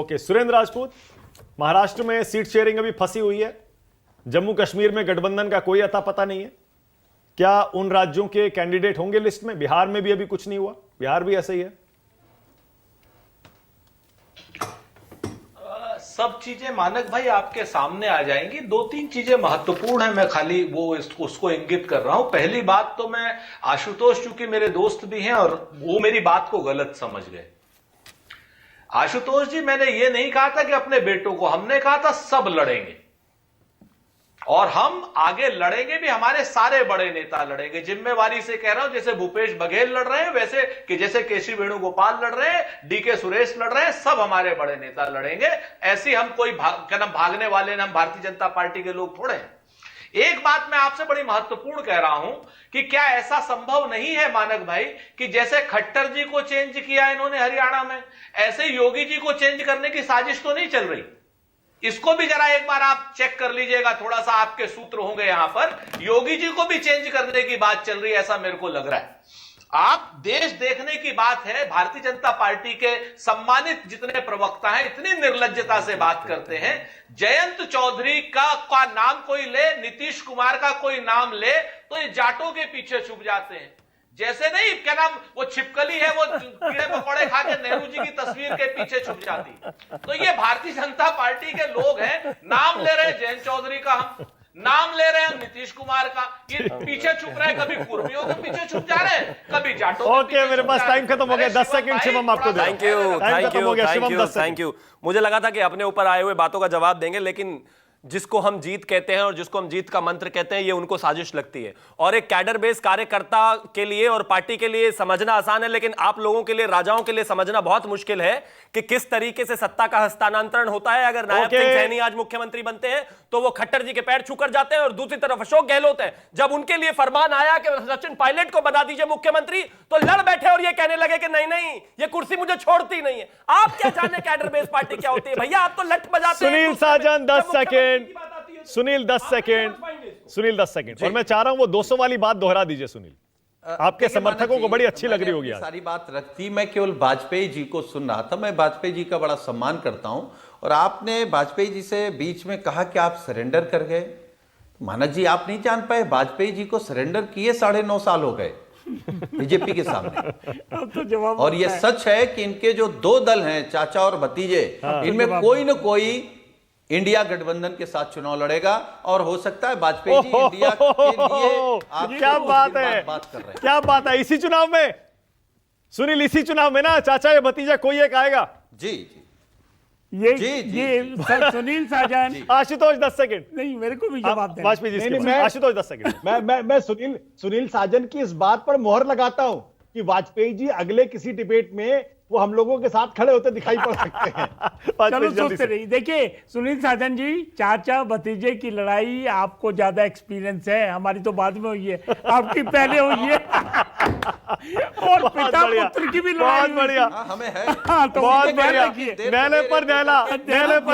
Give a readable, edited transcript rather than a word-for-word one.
Okay, Surendra Rajput, Maharashtra में seat sharing अभी फंसी हुई है, जम्मू कश्मीर में गठबंधन का कोई अता पता नहीं है। क्या उन राज्यों के कैंडिडेट होंगे लिस्ट में? बिहार में भी अभी कुछ नहीं हुआ, बिहार भी ऐसे ही है। सब चीजें मानक भाई आपके सामने आ जाएंगी। दो तीन चीजें महत्वपूर्ण है, मैं खाली उसको इंगित कर रहा हूं। पहली बात तो मैं आशुतोष, चूंकि मेरे दोस्त भी हैं और वो मेरी बात को गलत समझ गए। आशुतोष जी, मैंने ये नहीं कहा था कि अपने बेटों को, हमने कहा था सब लड़ेंगे और हम आगे लड़ेंगे भी, हमारे सारे बड़े नेता लड़ेंगे। जिम्मेवारी से कह रहा हूं, जैसे भूपेश बघेल लड़ रहे हैं वैसे कि जैसे केसी वेणुगोपाल लड़ रहे हैं, डीके सुरेश लड़ रहे हैं, सब हमारे बड़े नेता लड़ेंगे। ऐसी हम कोई भागने वाले ना, हम भारतीय जनता पार्टी के लोग थोड़े हैं। एक बात मैं आपसे बड़ी महत्वपूर्ण कह रहा हूं कि क्या ऐसा संभव नहीं है मानक भाई कि जैसे खट्टर जी को चेंज किया इन्होंने हरियाणा में, ऐसे योगी जी को चेंज करने की साजिश तो नहीं चल रही? इसको भी जरा एक बार आप चेक कर लीजिएगा, थोड़ा सा आपके सूत्र होंगे यहां पर। योगी जी को भी चेंज करने की बात चल रही है, ऐसा मेरे को लग रहा है। आप देश देखने की बात है। भारतीय जनता पार्टी के सम्मानित जितने प्रवक्ता हैं इतनी निर्लज्जता से बात करते हैं। जयंत चौधरी का नाम कोई ले, नीतीश कुमार का कोई नाम ले तो ये जाटों के पीछे छुप जाते हैं। जैसे नहीं, क्या नाम, वो छिपकली है, वो कीड़े पकौड़े खा के नेहरू जी की तस्वीर के पीछे छुप जाती। तो ये भारतीय जनता पार्टी के लोग हैं। नाम ले रहे हैं जयंत चौधरी का, हम नाम ले रहे हैं नीतीश कुमार का, ये पीछे छुप रहे हैं, कभी कुर्मियों के पीछे छुप जा रहे हैं, कभी जाटों के पीछे। मेरे पास टाइम खत्म हो गया, 10 सेकंड शिवम आपको दे। Thank you. मुझे लगा था कि अपने ऊपर आए हुए बातों का जवाब देंगे, लेकिन जिसको हम जीत कहते हैं और जिसको हम जीत का मंत्र कहते हैं, ये उनको साजिश लगती है। और एक कैडर बेस कार्यकर्ता के लिए और पार्टी के लिए समझना आसान है, लेकिन आप लोगों के लिए, राजाओं के लिए समझना बहुत मुश्किल है कि किस तरीके से सत्ता का हस्तांतरण होता है। अगर नायब सिंह सैनी आज मुख्यमंत्री बनते हैं तो वो खट्टर जी के पैर छूकर जाते हैं, और दूसरी तरफ अशोक गहलोत है, जब उनके लिए फरमान आया कि सचिन पायलट को बना दीजिए मुख्यमंत्री, तो लड़ बैठे और ये कहने लगे कि नहीं नहीं, ये कुर्सी मुझे छोड़ती नहीं है। आप क्या जाने कैडर बेस पार्टी क्या होती है भैया, आप तो लट बजाते हैं। सुनील साजन 10 second, Sunil 10 second, Sunil 10 second. और मैं चाह रहा हूं वो 200 वाली बात दोहरा दीजिए सुनील, आपके समर्थकों को बड़ी अच्छी लग रही होगी। सारी बात रखती, मैं केवल वाजपेयी जी को सुन रहा था। मैं वाजपेयी जी का बड़ा सम्मान करता हूं, और आपने वाजपेयी जी से बीच में कहा कि आप सरेंडर कर गए। मानक जी, आप नहीं जान पाए, वाजपेयी जी को सरेंडर किए 9.5 साल हो गए बीजेपी के सामने। तो जवाब और ये सच है कि इनके जो दो दल हैं, चाचा और भतीजे, इनमें कोई न कोई इंडिया गठबंधन के साथ चुनाव लड़ेगा, और हो सकता है वाजपेयी जी इंडिया के लिए क्या बात है, बात कर रहे हैं। क्या बात है। इसी चुनाव में सुनील, इसी चुनाव में ना चाचा या भतीजा कोई एक आएगा। जी जी ये जी, जी, ये जी। सुनील साजन। आशुतोष 10 सेकंड। नहीं, मेरे को भी जवाब देना। वाजपेयी जी, नहीं, आशुतोष 10 सेकंड। मैं सुनील साजन की इस बात पर मोहर लगाता हूं कि वाजपेयी जी अगले किसी डिबेट में वो हम लोगों के साथ खड़े होते दिखाई पड़ सकते हैं। चलो सोचते रहिए। देखिए सुनील साजन जी, चाचा भतीजे की लड़ाई आपको ज्यादा एक्सपीरियंस है, हमारी तो बाद में हुई है, आपकी पहले हुई है। और पिता पुत्र की भी लड़ाई बहुत बढ़िया, हमें है। हाँ, तो बहुत बढ़िया। देखिए नैले पर नैला, नैले पर